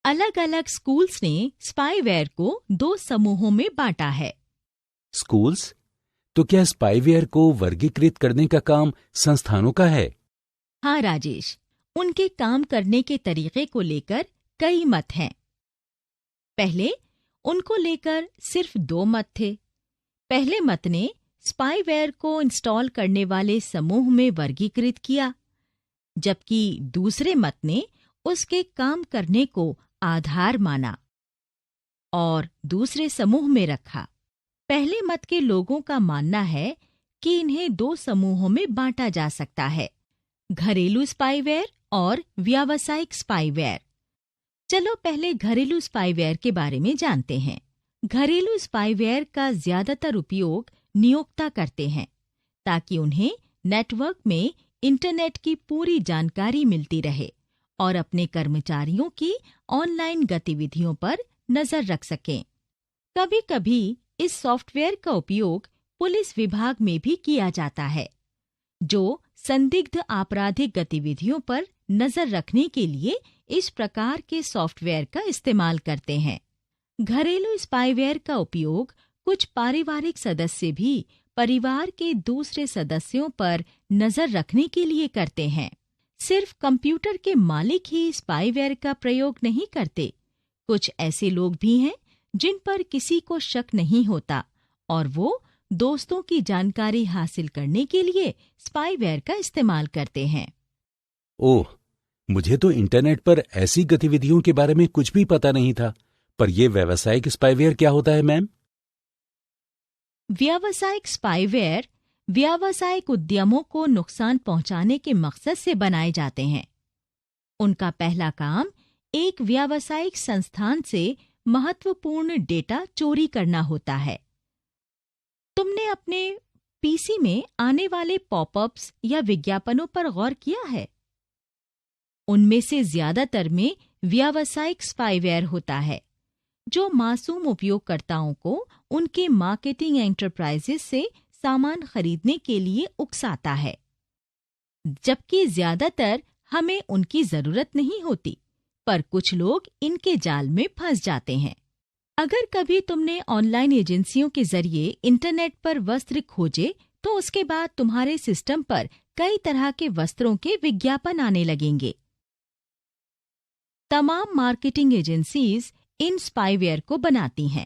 अलग अलग स्कूल्स ने स्पाईवेयर को 2 समूहों में बांटा है। स्कूल्स? तो क्या स्पाईवेयर को वर्गीकृत करने का काम संस्थानों का है? हाँ राजेश, उनके काम करने के तरीके को लेकर कई मत हैं। पहले उनको लेकर सिर्फ 2 मत थे। पहले मत ने स्पाईवेयर को इंस्टॉल करने वाले समूह में वर्गीकृत किया, जबकि दूसरे मत ने उसके काम करने को आधार माना और दूसरे समूह में रखा। पहले मत के लोगों का मानना है कि इन्हें 2 समूहों में बांटा जा सकता है, घरेलू स्पाईवेयर और व्यावसायिक स्पाईवेयर। चलो पहले घरेलू स्पाईवेयर के बारे में जानते हैं। घरेलू स्पाईवेयर का ज्यादातर उपयोग नियोक्ता करते हैं ताकि उन्हें नेटवर्क में इंटरनेट की पूरी जानकारी मिलती रहे और अपने कर्मचारियों की ऑनलाइन गतिविधियों पर नजर रख सकें। कभी-कभी इस सॉफ्टवेयर का उपयोग पुलिस विभाग में भी किया जाता है, जो संदिग्ध आपराधिक गतिविधियों पर नजर रखने के लिए इस प्रकार के सॉफ्टवेयर का इस्तेमाल करते हैं। घरेलू स्पाईवेयर का उपयोग कुछ पारिवारिक सदस्य भी परिवार के दूसरे सदस्यों पर नजर रखने के लिए करते हैं। सिर्फ कंप्यूटर के मालिक ही स्पाईवेयर का प्रयोग नहीं करते। कुछ ऐसे लोग भी हैं जिन पर किसी को शक नहीं होता और वो दोस्तों की जानकारी हासिल करने के लिए स्पाईवेयर का इस्तेमाल करते हैं। ओह, मुझे तो इंटरनेट पर ऐसी गतिविधियों के बारे में कुछ भी पता नहीं था। पर यह व्यावसायिक स्पाईवेयर क्या होता है मैम? व्यावसायिक स्पाईवेयर व्यावसायिक उद्यमों को नुकसान पहुंचाने के मकसद से बनाए जाते हैं। उनका पहला काम एक व्यावसायिक संस्थान से महत्वपूर्ण डेटा चोरी करना होता है। तुमने अपने पीसी में आने वाले पॉपअप्स या विज्ञापनों पर गौर किया है? उनमें से ज्यादातर में व्यावसायिक स्पाईवेयर होता है, जो मासूम उपयोगकर्ताओं को उनके मार्केटिंग एंटरप्राइजेस से सामान खरीदने के लिए उकसाता है, जबकि ज्यादातर हमें उनकी जरूरत नहीं होती, पर कुछ लोग इनके जाल में फंस जाते हैं। अगर कभी तुमने ऑनलाइन एजेंसियों के जरिए इंटरनेट पर वस्त्र खोजे, तो उसके बाद तुम्हारे सिस्टम पर कई तरह के वस्त्रों के विज्ञापन आने लगेंगे। तमाम मार्केटिंग एजेंसीज इन स्पाईवेयर को बनाती हैं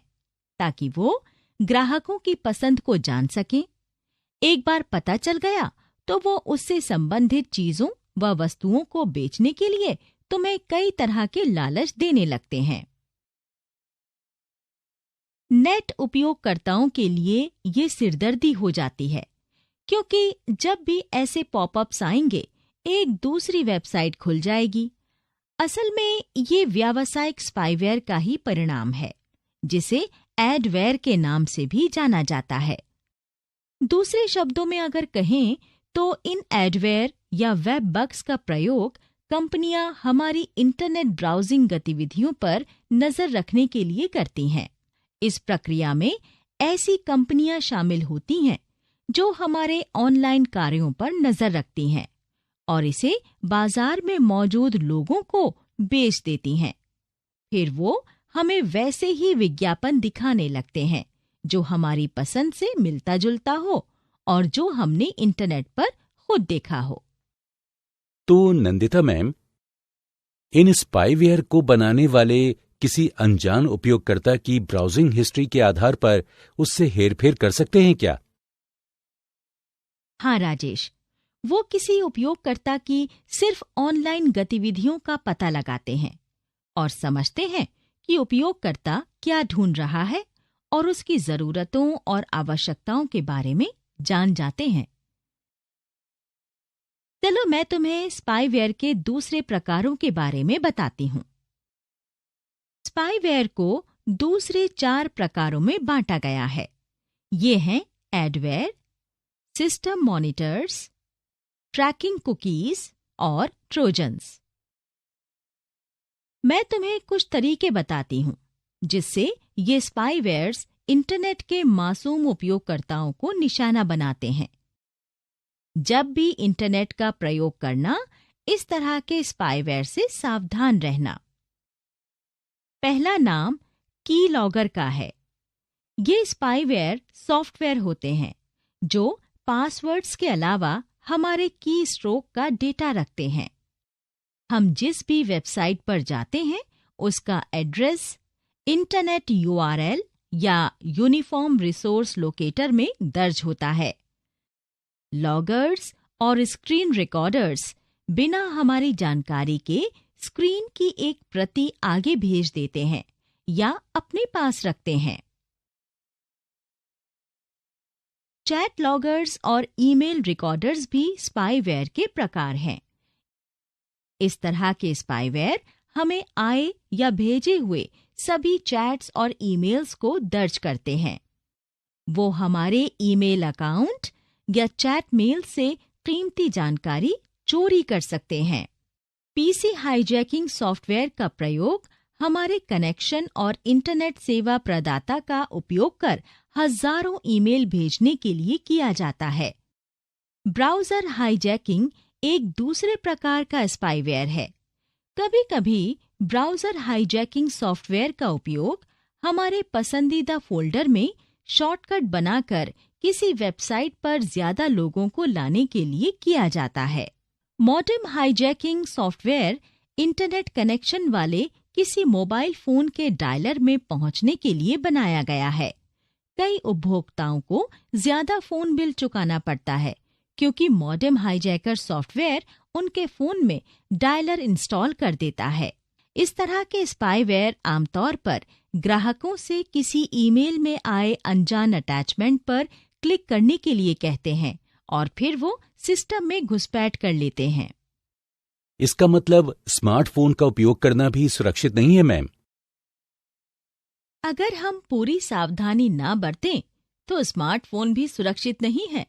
ताकि वो ग्राहकों की पसंद को जान सकें। एक बार पता चल गया तो वो उससे संबंधित चीजों व वस्तुओं को बेचने के लिए तुम्हें कई तरह के लालच देने लगते हैं। नेट उपयोगकर्ताओं के लिए ये सिरदर्दी हो जाती है, क्योंकि जब भी ऐसे पॉपअप्स आएंगे, एक दूसरी वेबसाइट खुल जाएगी। असल में ये व्यावसायिक स्पाईवेयर का ही परिणाम है, जिसे एडवेयर के नाम से भी जाना जाता है। दूसरे शब्दों में अगर कहें तो इन एडवेयर या वेब बग्स का प्रयोग कंपनियां हमारी इंटरनेट ब्राउजिंग गतिविधियों पर नजर रखने के लिए करती हैं। इस प्रक्रिया में ऐसी कंपनियां शामिल होती हैं जो हमारे ऑनलाइन कार्यों पर नजर रखती हैं और इसे बाजार में मौजूद लोगों को बेच देती हैं। फिर वो हमें वैसे ही विज्ञापन दिखाने लगते हैं जो हमारी पसंद से मिलता जुलता हो और जो हमने इंटरनेट पर खुद देखा हो। तो नंदिता मैम, इन स्पाईवेयर को बनाने वाले किसी अनजान उपयोगकर्ता की ब्राउजिंग हिस्ट्री के आधार पर उससे हेरफेर कर सकते हैं क्या? हाँ राजेश, वो किसी उपयोगकर्ता की सिर्फ ऑनलाइन गतिविधियों का पता लगाते हैं और समझते हैं कि उपयोगकर्ता क्या ढूंढ रहा है और उसकी जरूरतों और आवश्यकताओं के बारे में जान जाते हैं। चलो मैं तुम्हें स्पाईवेयर के दूसरे प्रकारों के बारे में बताती हूँ। स्पाईवेयर को दूसरे 4 प्रकारों में बांटा गया है। ये हैं adware, system monitors, tracking cookies और ट्रोजन्स। मैं तुम्हें कुछ तरीके बताती हूँ जिससे ये स्पाईवेयर्स इंटरनेट के मासूम उपयोगकर्ताओं को निशाना बनाते हैं। जब भी इंटरनेट का प्रयोग करना, इस तरह के स्पाईवेयर से सावधान रहना। पहला नाम की लॉगर का है। ये स्पाईवेयर सॉफ्टवेयर होते हैं जो पासवर्ड्स के अलावा हमारे की स्ट्रोक का डेटा रखते हैं। हम जिस भी वेबसाइट पर जाते हैं उसका एड्रेस इंटरनेट URL या यूनिफॉर्म रिसोर्स लोकेटर में दर्ज होता है। लॉगर्स और स्क्रीन रिकॉर्डर्स बिना हमारी जानकारी के स्क्रीन की एक प्रति आगे भेज देते हैं या अपने पास रखते हैं। चैट लॉगर्स और ईमेल रिकॉर्डर्स भी स्पाईवेयर के प्रकार हैं। इस तरह के स्पाईवेयर हमें आए या भेजे हुए सभी चैट्स और ईमेल्स को दर्ज करते हैं। वो हमारे ईमेल अकाउंट या चैट मेल से कीमती जानकारी चोरी कर सकते हैं। पीसी हाईजैकिंग सॉफ्टवेयर का प्रयोग हमारे कनेक्शन और इंटरनेट सेवा प्रदाता का उपयोग कर हजारों ईमेल भेजने के लिए किया जाता है। ब्राउज़र हाईजैकिंग एक दूसरे प्रकार का स्पाईवेयर है। कभी-कभी ब्राउज़र हाईजैकिंग सॉफ्टवेयर का उपयोग हमारे पसंदीदा फोल्डर में शॉर्टकट बनाकर किसी वेबसाइट पर ज्यादा लोगों को लाने के लिए किया जाता है। Modem hijacking software internet connection वाले किसी मोबाइल फोन के डायलर में पहुंचने के लिए बनाया गया है। कई उपभोक्ताओं को ज्यादा फोन बिल चुकाना पड़ता है क्योंकि मॉडेम हाईजैकर सॉफ्टवेयर उनके फोन में डायलर इंस्टॉल कर देता है। इस तरह के स्पाईवेयर आमतौर पर ग्राहकों से किसी ईमेल में आए अनजान अटैचमेंट पर क्लिक करने के लिए कहते हैं और फिर वो सिस्टम में घुसपैठ कर लेते हैं। इसका मतलब स्मार्टफोन का उपयोग करना भी सुरक्षित नहीं है मैम? अगर हम पूरी सावधानी ना बरतें तो स्मार्टफोन भी सुरक्षित नहीं है।